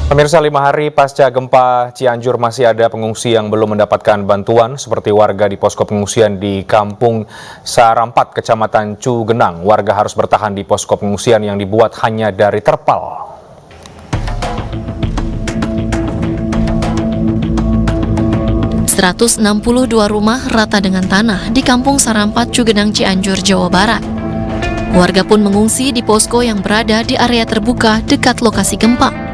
Pemirsa, 5 hari pasca gempa Cianjur masih ada pengungsi yang belum mendapatkan bantuan seperti warga di posko pengungsian di Kampung Sarampat, Kecamatan Cugenang. Warga harus bertahan di posko pengungsian yang dibuat hanya dari terpal. .162 rumah rata dengan tanah di Kampung Sarampat, Cugenang, Cianjur, Jawa Barat. Warga pun mengungsi di posko yang berada di area terbuka dekat lokasi gempa.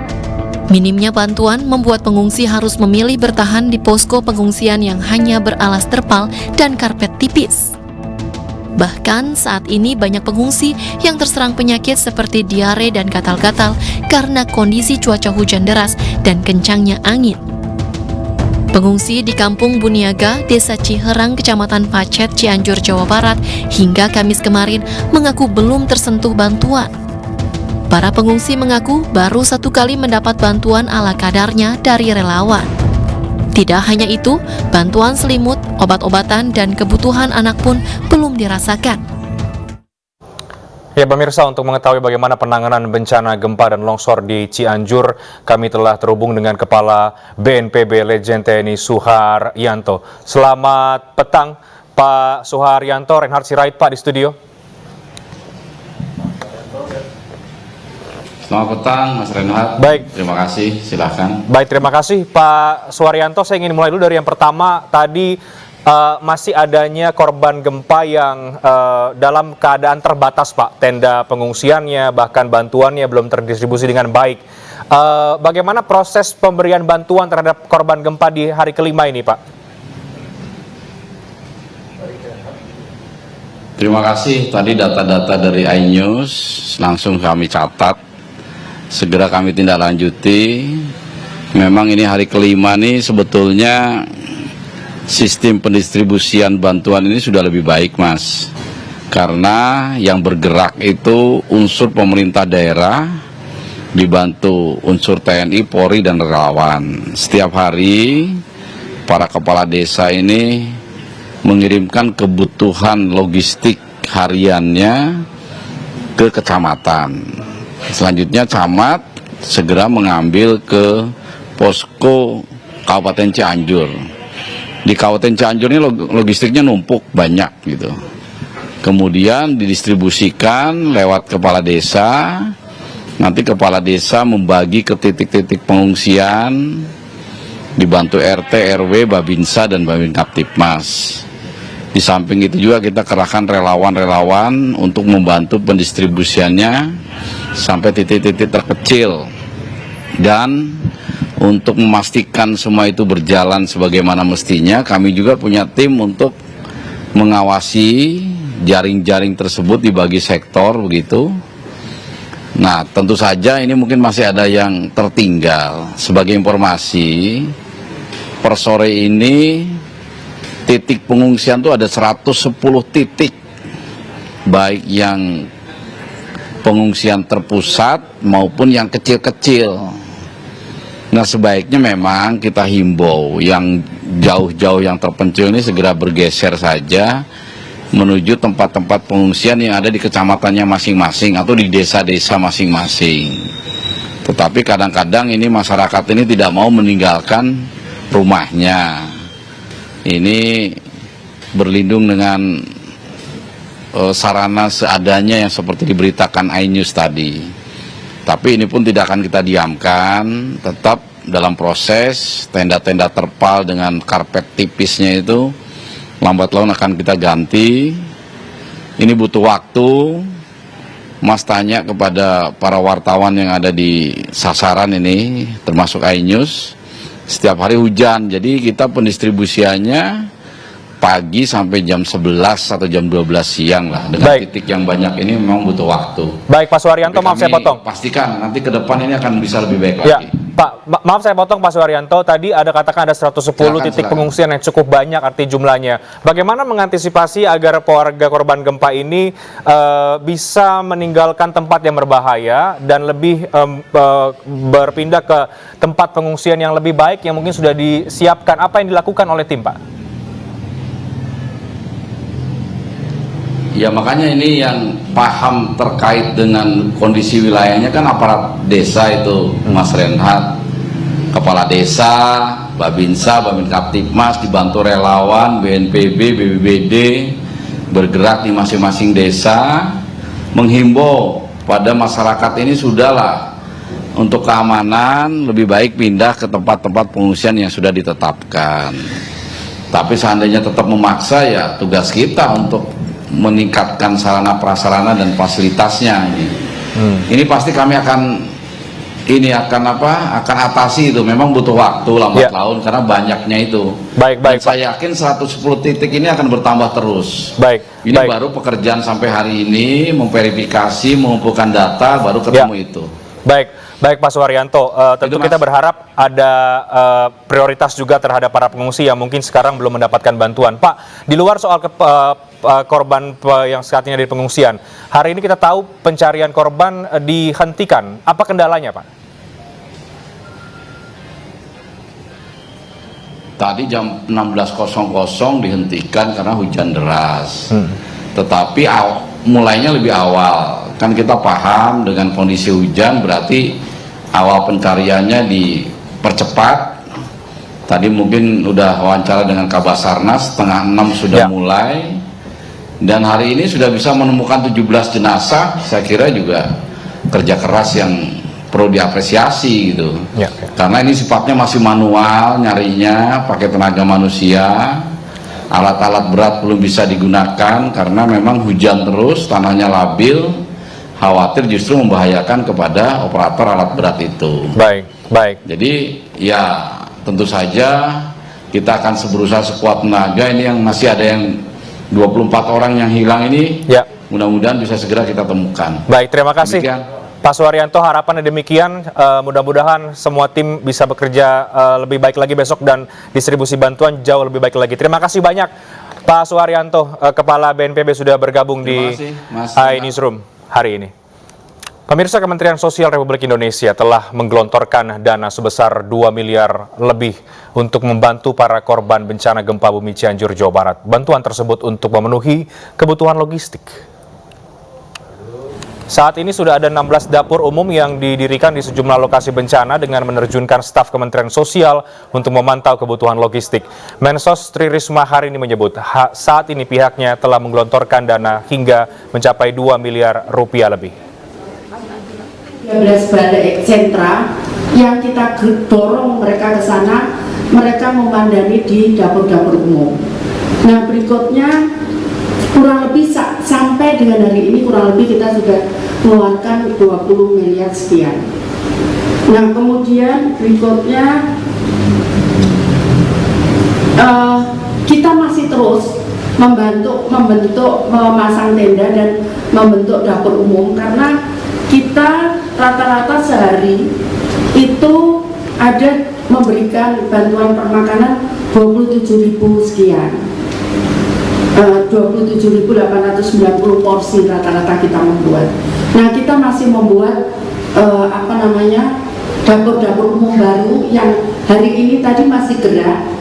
Minimnya bantuan membuat pengungsi harus memilih bertahan di posko pengungsian yang hanya beralas terpal dan karpet tipis. Bahkan saat ini banyak pengungsi yang terserang penyakit seperti diare dan gatal-gatal karena kondisi cuaca hujan deras dan kencangnya angin. Pengungsi di Kampung Buniaga, Desa Ciherang, Kecamatan Pacet, Cianjur, Jawa Barat, hingga Kamis kemarin mengaku belum tersentuh bantuan. Para pengungsi mengaku baru 1 kali mendapat bantuan ala kadarnya dari relawan. Tidak hanya itu, bantuan selimut, obat-obatan, dan kebutuhan anak pun belum dirasakan. Ya pemirsa, untuk mengetahui bagaimana penanganan bencana gempa dan longsor di Cianjur, kami telah terhubung dengan Kepala BNPB Legend TNI Suharyanto. Selamat petang Pak Suharyanto, Reinhard Sirait Pak di studio. Selamat petang Mas Reinhard. Baik. Terima kasih, silakan. Baik, terima kasih Pak Suharyanto. Saya ingin mulai dulu dari yang pertama. Tadi masih adanya korban gempa yang dalam keadaan terbatas Pak. Tenda pengungsiannya, bahkan bantuannya belum terdistribusi dengan baik. Bagaimana proses pemberian bantuan terhadap korban gempa di hari kelima ini Pak? Terima kasih. Tadi data-data dari iNews langsung kami catat. Segera kami tindak lanjuti. Memang ini hari kelima nih sebetulnya sistem pendistribusian bantuan ini sudah lebih baik Mas. Karena yang bergerak itu unsur pemerintah daerah dibantu unsur TNI, Polri, dan relawan. Setiap hari para kepala desa ini mengirimkan kebutuhan logistik hariannya ke kecamatan. Selanjutnya camat segera mengambil ke posko Kabupaten Cianjur. Di Kabupaten Cianjur ini logistiknya numpuk banyak gitu. Kemudian didistribusikan lewat kepala desa. Nanti kepala desa membagi ke titik-titik pengungsian, dibantu RT, RW, Babinsa, dan Babin Kaptipmas. Di samping itu juga kita kerahkan relawan-relawan untuk membantu pendistribusiannya sampai titik-titik terkecil. Dan untuk memastikan semua itu berjalan sebagaimana mestinya, kami juga punya tim untuk mengawasi jaring-jaring tersebut dibagi sektor begitu. Nah, tentu saja ini mungkin masih ada yang tertinggal. Sebagai informasi, per sore ini titik pengungsian itu ada 110 titik, baik yang pengungsian terpusat maupun yang kecil-kecil. Nah, sebaiknya memang kita himbau yang jauh-jauh yang terpencil ini segera bergeser saja menuju tempat-tempat pengungsian yang ada di kecamatannya masing-masing atau di desa-desa masing-masing. Tetapi kadang-kadang ini masyarakat ini tidak mau meninggalkan rumahnya. Ini berlindung dengan sarana seadanya yang seperti diberitakan iNews tadi. Tapi ini pun tidak akan kita diamkan, tetap dalam proses tenda-tenda terpal dengan karpet tipisnya itu lambat laun akan kita ganti. Ini butuh waktu. Mas tanya kepada para wartawan yang ada di sasaran ini, termasuk iNews, setiap hari hujan, jadi kita pendistribusiannya pagi sampai jam 11 atau jam 12 siang lah. Dengan titik yang banyak ini memang butuh waktu. Baik Pak Suharyanto, maaf saya potong. Pastikan nanti ke depan ini akan bisa lebih baik ya, lagi. Pak, maaf saya potong Pak Suharyanto, tadi ada katakan ada 110 titik pengungsian yang cukup banyak arti jumlahnya. Bagaimana mengantisipasi agar warga korban gempa ini bisa meninggalkan tempat yang berbahaya dan lebih berpindah ke tempat pengungsian yang lebih baik yang mungkin sudah disiapkan? Apa yang dilakukan oleh tim Pak? Ya makanya ini yang paham terkait dengan kondisi wilayahnya kan aparat desa itu, Mas Renhat, kepala desa, Babinsa, Babin Kaptipmas, dibantu relawan, BNPB, BBBD, bergerak di masing-masing desa, menghimbau pada masyarakat ini sudahlah untuk keamanan lebih baik pindah ke tempat-tempat pengungsian yang sudah ditetapkan. Tapi seandainya tetap memaksa, ya tugas kita untuk meningkatkan sarana prasarana dan fasilitasnya ini. Ini pasti kami akan akan atasi itu. Memang butuh waktu lambat laun karena banyaknya itu. Baik, dan saya yakin 110 titik ini akan bertambah terus. Ini baru pekerjaan sampai hari ini, memverifikasi, mengumpulkan data, baru ketemu itu. Baik Pak Suharyanto, tentu kita berharap ada prioritas juga terhadap para pengungsi yang mungkin sekarang belum mendapatkan bantuan. Pak, di luar soal korban yang saat ini ada di pengungsian, hari ini kita tahu pencarian korban dihentikan. Apa kendalanya, Pak? Tadi jam 16.00 dihentikan karena hujan deras. Tetapi mulainya lebih awal. Kan kita paham dengan kondisi hujan berarti awal pencariannya dipercepat. Tadi mungkin udah wawancara dengan Kabasarnas, 5:30 sudah mulai. Dan hari ini sudah bisa menemukan 17 jenazah. Saya kira juga kerja keras yang perlu diapresiasi gitu. Karena ini sifatnya masih manual, nyarinya pakai tenaga manusia. Alat-alat berat belum bisa digunakan karena memang hujan terus, tanahnya labil, khawatir justru membahayakan kepada operator alat berat itu. Baik. Jadi ya tentu saja kita akan berusaha sekuat tenaga. Ini yang masih ada yang 24 orang yang hilang ini, mudah-mudahan bisa segera kita temukan. Baik, terima kasih. Demikian. Pak Suharyanto, harapannya demikian. Mudah-mudahan semua tim bisa bekerja lebih baik lagi besok dan distribusi bantuan jauh lebih baik lagi. Terima kasih banyak Pak Suharyanto, Kepala BNPB sudah bergabung di iNewsroom hari ini. Pemirsa, Kementerian Sosial Republik Indonesia telah menggelontorkan dana sebesar 2 miliar lebih untuk membantu para korban bencana gempa bumi Cianjur, Jawa Barat. Bantuan tersebut untuk memenuhi kebutuhan logistik. Saat ini sudah ada 16 dapur umum yang didirikan di sejumlah lokasi bencana dengan menerjunkan staf Kementerian Sosial untuk memantau kebutuhan logistik. Mensos Tri Risma hari ini menyebut saat ini pihaknya telah menggelontorkan dana hingga mencapai 2 miliar rupiah lebih. 13 balai sentra yang kita dorong mereka ke sana, mereka memandani di dapur-dapur umum. Nah, berikutnya kurang lebih sampai dengan hari ini kurang lebih kita sudah mengeluarkan 20 miliar sekian. Nah, kemudian berikutnya kita masih terus membentuk memasang tenda dan membentuk dapur umum karena kita rata-rata sehari itu ada memberikan bantuan permakanan 27.000 sekian. 27.890 porsi rata-rata kita membuat. Nah, kita masih membuat dapur-dapur umum baru yang hari ini tadi masih gerak.